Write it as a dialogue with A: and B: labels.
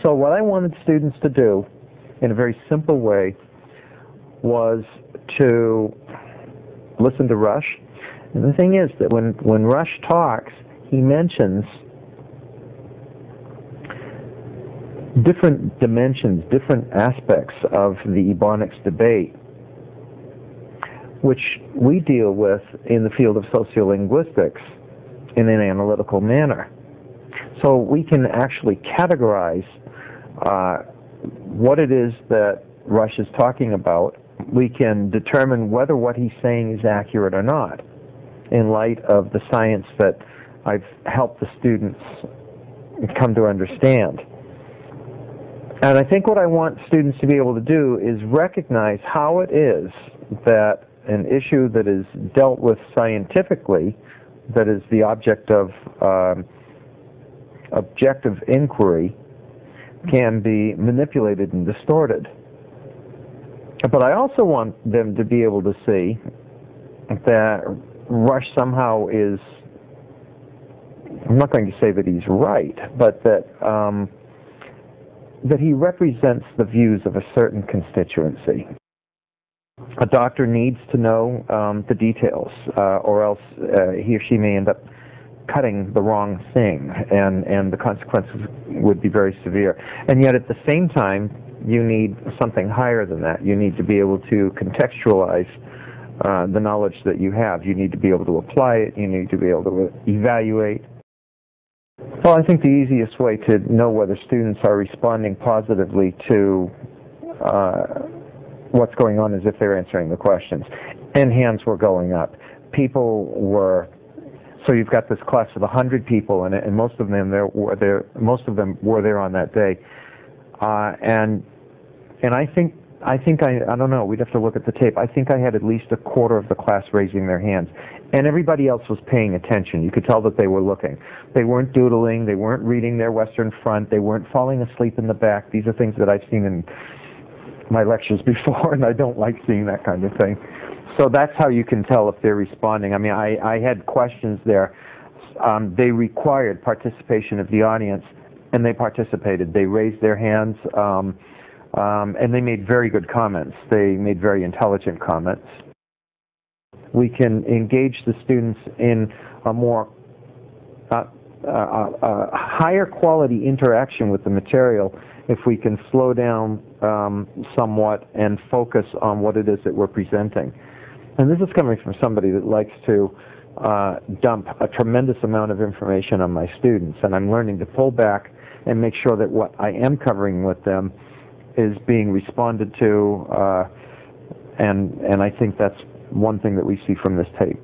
A: So what I wanted students to do in a very simple way was to listen to Rush. And the thing is that when Rush talks, he mentions different dimensions, different aspects of the Ebonics debate, which we deal with in the field of sociolinguistics in an analytical manner. So we can actually categorize what it is that Rush is talking about. We can determine whether what he's saying is accurate or not in light of the science that I've helped the students come to understand. And I think what I want students to be able to do is recognize how it is that an issue that is dealt with scientifically, that is the object of objective inquiry, can be manipulated and distorted. But I also want them to be able to see that Rush somehow is, I'm not going to say that he's right, but that that he represents the views of a certain constituency. A doctor needs to know the details, or else he or she may end up cutting the wrong thing, and the consequences would be very severe. And yet at the same time, you need something higher than that. You need to be able to contextualize the knowledge that you have. You need to be able to apply it. You need to be able to evaluate. Well, I think the easiest way to know whether students are responding positively to what's going on is if they're answering the questions. And hands were going up. People were, so you've got this class of 100 people, and most of them were there on that day. And I think I don't know, we'd have to look at the tape. I think I had at least a quarter of the class raising their hands. And everybody else was paying attention. You could tell that they were looking. They weren't doodling, they weren't reading their Western Front, they weren't falling asleep in the back. These are things that I've seen in my lectures before, and I don't like seeing that kind of thing. So that's how you can tell if they're responding. I mean, I had questions there. They required participation of the audience, and they participated. They raised their hands, and they made very good comments. They made very intelligent comments. We can engage the students in a more higher quality interaction with the material if we can slow down somewhat and focus on what it is that we're presenting. And this is coming from somebody that likes to dump a tremendous amount of information on my students, and I'm learning to pull back and make sure that what I am covering with them is being responded to, and I think that's one thing that we see from this tape.